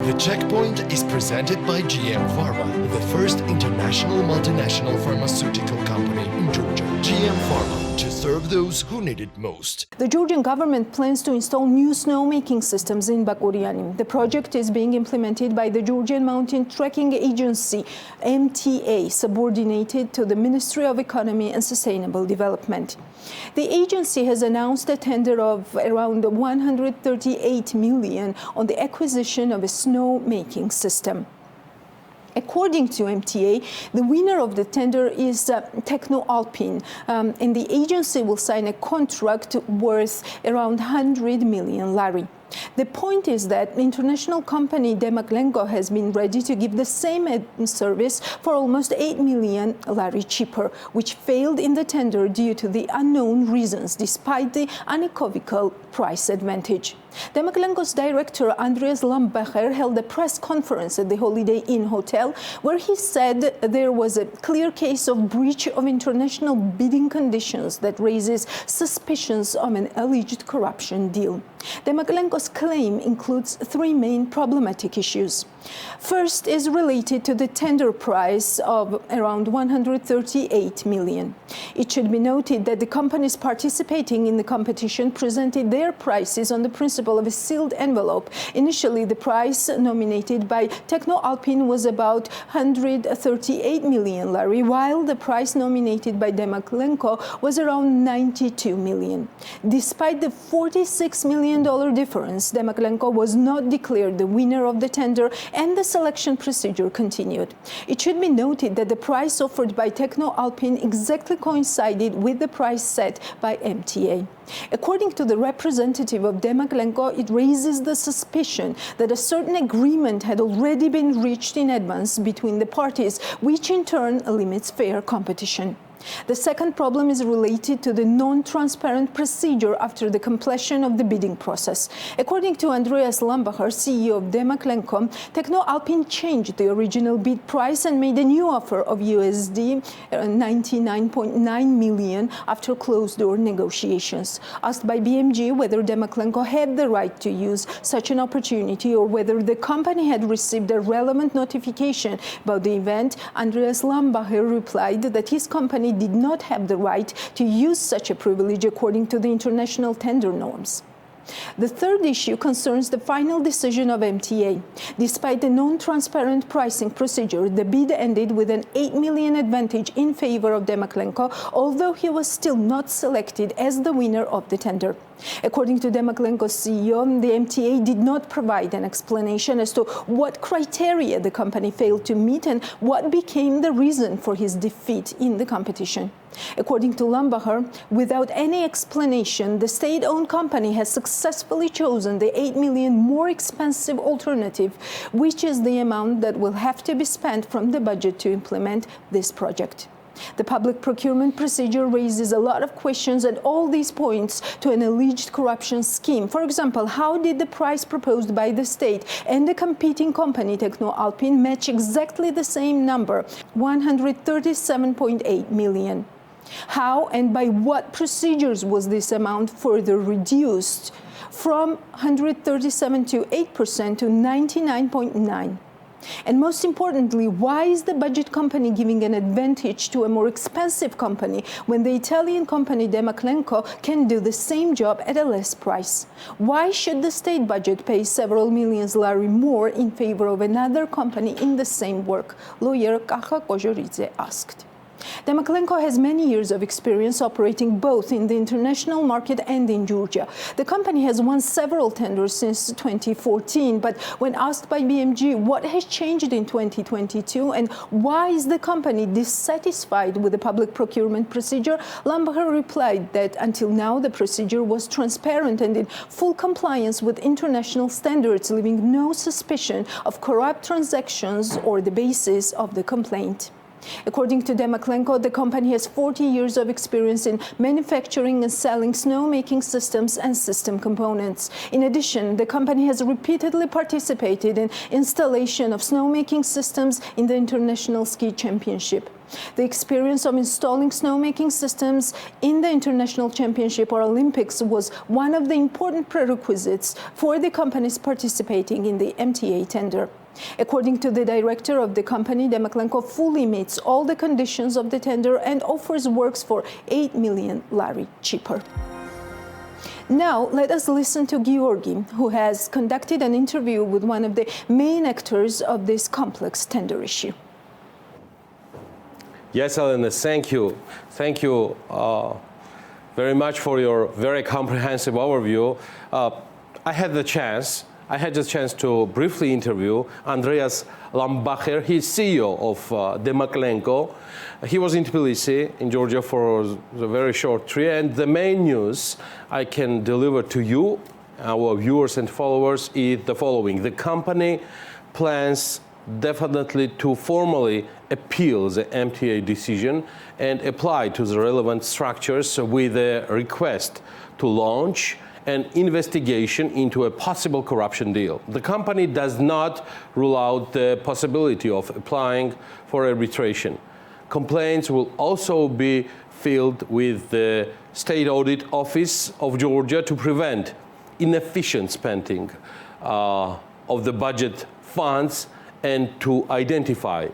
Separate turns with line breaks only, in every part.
The Checkpoint is presented by GM Pharma, the first international multinational pharmaceutical company in Georgia. GM Pharma, to serve those who need it most.
The Georgian government plans to install new snowmaking systems in Bakuriani. The project is being implemented by the Georgian Mountain Tracking Agency, MTA, subordinated to the Ministry of Economy and Sustainable Development. The agency has announced a tender of around 138 million on the acquisition of a snowmaking system. According to MTA, the winner of the tender is Technoalpin, and the agency will sign a contract worth around 100 million lari. The point is that International Company Demaclenko has been ready to give the same service for almost 8 million lari cheaper, which failed in the tender due to the unknown reasons, despite the unequivocal price advantage. Demaclenko's director, Andreas Lambacher, held a press conference at the Holiday Inn Hotel, where he said there was a clear case of breach of international bidding conditions that raises suspicions of an alleged corruption deal. Demaclenko's claim includes three main problematic issues. First is related to the tender price of around 138 million. It should be noted that the companies participating in the competition presented their prices on the principle of a sealed envelope. Initially, the price nominated by Technoalpin was about 138 million lari, while the price nominated by Demaclenko was around 92 million. Despite the $46 million difference, Demaclenko was not declared the winner of the tender, and the selection procedure continued. It should be noted that the price offered by Technoalpin exactly coincided with the price set by MTA. According to the representative of Demaclenko, it raises the suspicion that a certain agreement had already been reached in advance between the parties, which in turn limits fair competition. The second problem is related to the non-transparent procedure after the completion of the bidding process. According to Andreas Lambacher, CEO of Demaclenko, Technoalpin changed the original bid price and made a new offer of USD 99.9 million after closed-door negotiations. Asked by BMG whether Demaclenko had the right to use such an opportunity or whether the company had received a relevant notification about the event, Andreas Lambacher replied that his company did not have the right to use such a privilege according to the international tender norms. The third issue concerns the final decision of MTA. Despite the non-transparent pricing procedure, the bid ended with an 8 million advantage in favor of Demaclenko, although he was still not selected as the winner of the tender. According to Demaclenko's CEO, the MTA did not provide an explanation as to what criteria the company failed to meet and what became the reason for his defeat in the competition. According to Lambacher, without any explanation, the state-owned company has successfully chosen the 8 million more expensive alternative, which is the amount that will have to be spent from the budget to implement this project. The public procurement procedure raises a lot of questions at all these points to an alleged corruption scheme. For example, how did the price proposed by the state and the competing company Technoalpin match exactly the same number, 137.8 million? How and by what procedures was this amount further reduced from 137 to 8% to 99.9%? And most importantly, why is the budget company giving an advantage to a more expensive company when the Italian company Demaclenko can do the same job at a less price? Why should the state budget pay several millions lari more in favor of another company in the same work? Lawyer Kacha Kozhoridze asked. Demaclenko has many years of experience operating both in the international market and in Georgia. The company has won several tenders since 2014, but when asked by BMG what has changed in 2022 and why is the company dissatisfied with the public procurement procedure, Lambacher replied that until now the procedure was transparent and in full compliance with international standards, leaving no suspicion of corrupt transactions or the basis of the complaint. According to Demaclenko, the company has 40 years of experience in manufacturing and selling snowmaking systems and system components. In addition, the company has repeatedly participated in installation of snowmaking systems in the International Ski Championship. The experience of installing snowmaking systems in the International Championship or Olympics was one of the important prerequisites for the companies participating in the MTA tender. According to the director of the company, Demaclenko fully meets all the conditions of the tender and offers works for 8 million lari cheaper. Now, let us listen to Georgi, who has conducted an interview with one of the main actors of this complex tender issue.
Yes, Elena, thank you. Thank you very much for your very comprehensive overview. I had the chance to briefly interview Andreas Lambacher. He's CEO of Demaclenko. He was in Tbilisi, in Georgia, for a very short trip. And the main news I can deliver to you, our viewers and followers, is the following. The company plans definitely to formally appeal the MTA decision and apply to the relevant structures with a request to launch an investigation into a possible corruption deal. The company does not rule out the possibility of applying for arbitration. Complaints will also be filed with the State Audit Office of Georgia to prevent inefficient spending of the budget funds and to identify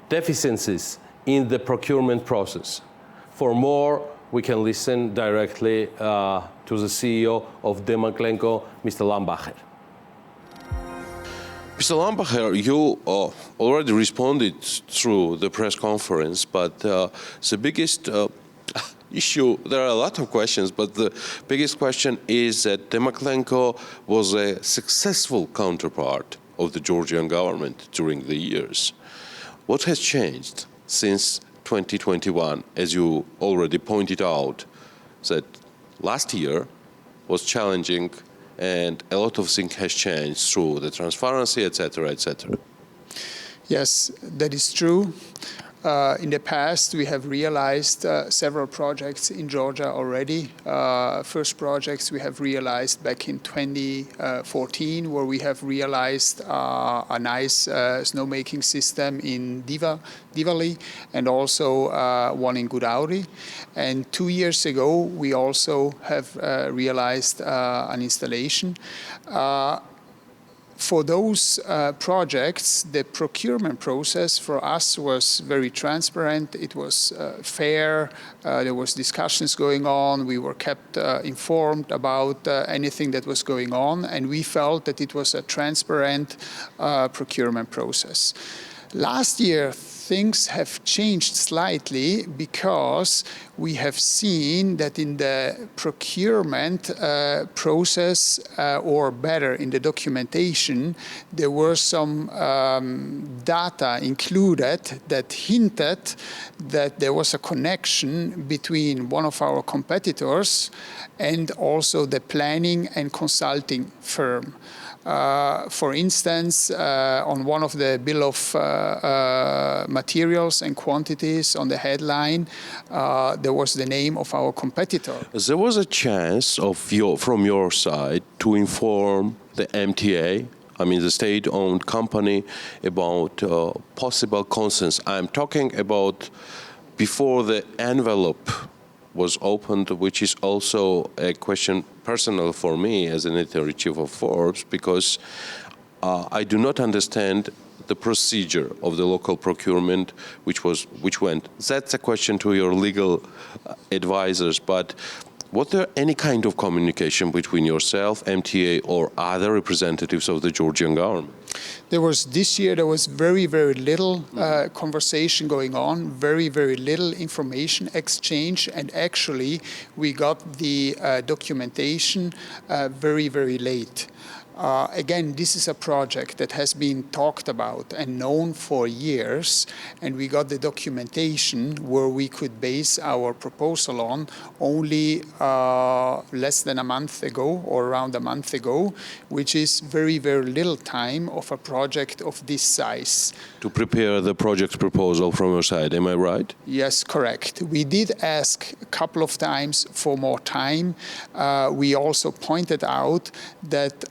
deficiencies in the procurement process. For more, we can listen directly to the CEO of Demaclenko, Mr. Lambacher.
Mr. Lambacher, you already responded through the press conference, but the biggest issue, there are a lot of questions, but the biggest question is that Demaclenko was a successful counterpart of the Georgian government during the years. What has changed since 2021, as you already pointed out, that last year was challenging and a lot of things has changed through the transparency, etc., etc.?
Yes, that is true. In the past, we have realized several projects in Georgia already. First projects we have realized back in 2014, where we have realized a nice snowmaking system in Divali, and also one in Gudauri. And 2 years ago, we also have realized an installation. For those projects, the procurement process for us was very transparent. It was fair. There was discussions going on. We were kept informed about anything that was going on, and we felt that it was a transparent procurement process. Last year, things have changed slightly because we have seen that in the procurement process, or better, in the documentation, there were some data included that hinted that there was a connection between one of our competitors and also the planning and consulting firm. For instance, on one of the bill of materials and quantities on the headline, there was the name of our competitor.
There was a chance from your side to inform the MTA, I mean the state-owned company, about possible concerns. I'm talking about before the envelope was opened, which is also a question personal for me as an editor-in-chief of Forbes, because I do not understand the procedure of the local procurement, which went. That's a question to your legal advisors, but was there any kind of communication between yourself, MTA, or other representatives of the Georgian government?
This year there was very, very little conversation going on, very, very little information exchange, and actually we got the documentation very, very late. Again, this is a project that has been talked about and known for years, and we got the documentation where we could base our proposal on only less than a month ago, or around a month ago, which is very, very little time of a project of this size.
To prepare the project proposal from your side, am I right?
Yes, correct. We did ask a couple of times for more time. We also pointed out that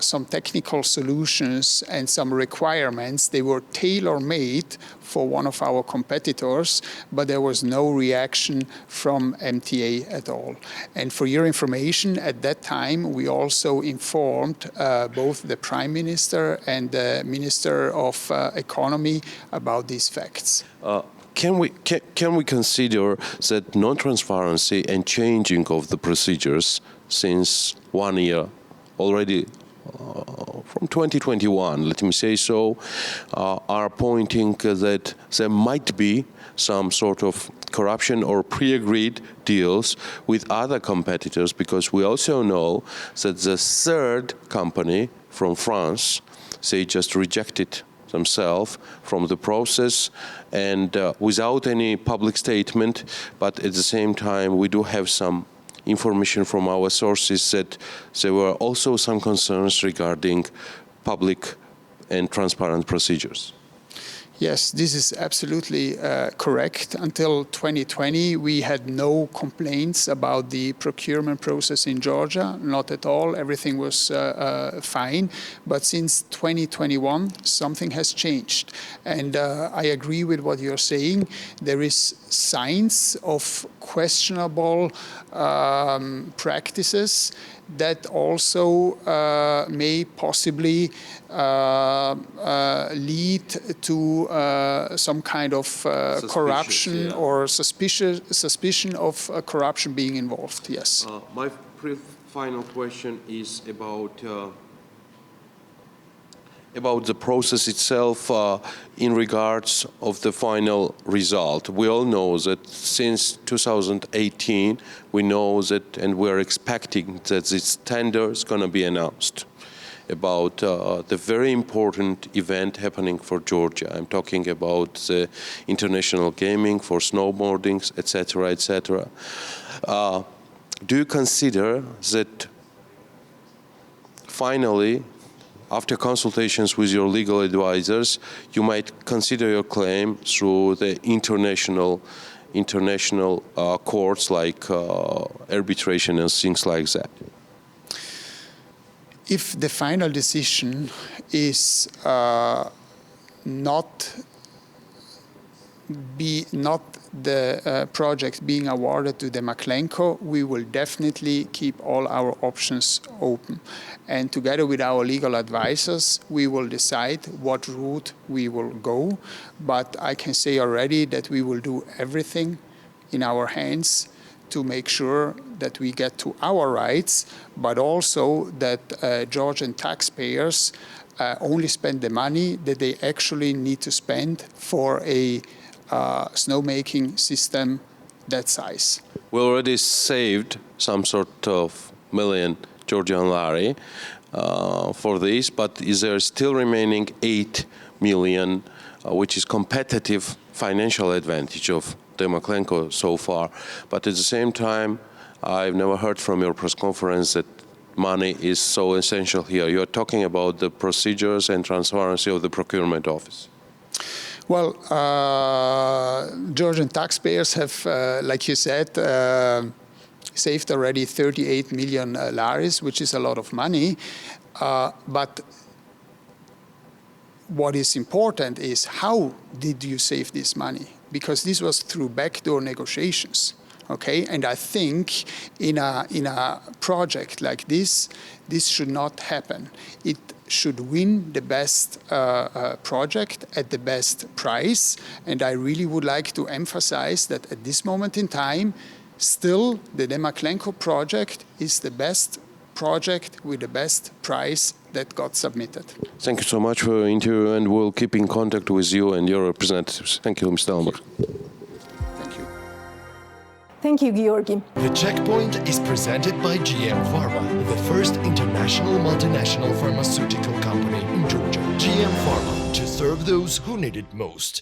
some technical solutions and some requirements, they were tailor-made for one of our competitors, but there was no reaction from MTA at all. And for your information, at that time, we also informed both the Prime Minister and the Minister of Economy about these facts.
Can we consider that non-transparency and changing of the procedures since 1 year already from 2021, let me say so, are pointing that there might be some sort of corruption or pre-agreed deals with other competitors, because we also know that the third company from France, they just rejected themselves from the process, and without any public statement, but at the same time we do have some information from our sources that there were also some concerns regarding public and transparent procedures.
Yes, this is absolutely correct. Until 2020, we had no complaints about the procurement process in Georgia, not at all. Everything was fine. But since 2021, something has changed. And I agree with what you're saying. There is signs of questionable practices that also may possibly lead to some kind of corruption, yeah, or suspicion of corruption being involved. Yes.
My final question is about the process itself in regards of the final result. We all know that since 2018, we know that, and we're expecting that this tender is going to be announced about the very important event happening for Georgia. I'm talking about the international gaming for snowboarding, etc., etc. Do you consider that finally, after consultations with your legal advisors, you might consider your claim through the international courts like arbitration and things like that?
If the final decision is not the project being awarded to Demaclenko, we will definitely keep all our options open. And together with our legal advisors, we will decide what route we will go. But I can say already that we will do everything in our hands to make sure that we get to our rights, but also that Georgian taxpayers only spend the money that they actually need to spend for a snowmaking system that size.
We already saved some sort of million Georgian lari for this, but is there still remaining 8 million, which is competitive financial advantage of Demaclenko so far? But at the same time, I've never heard from your press conference that money is so essential here. You're talking about the procedures and transparency of the procurement office.
Well, Georgian taxpayers have, like you said, saved already 38 million laris, which is a lot of money. But what is important is how did you save this money? Because this was through backdoor negotiations. Okay, and I think in a project like this should not happen. It should win the best project at the best price. And I really would like to emphasize that at this moment in time, still the Demaclenko project is the best project with the best price that got submitted.
Thank you so much for your interview, and we'll keep in contact with you and your representatives. Thank you, Mr. Lambacher.
Thank you.
Thank you, Georgi.
The Checkpoint is presented by GM Pharma, the first international multinational pharmaceutical company in Georgia. GM Pharma, to serve those who need it most.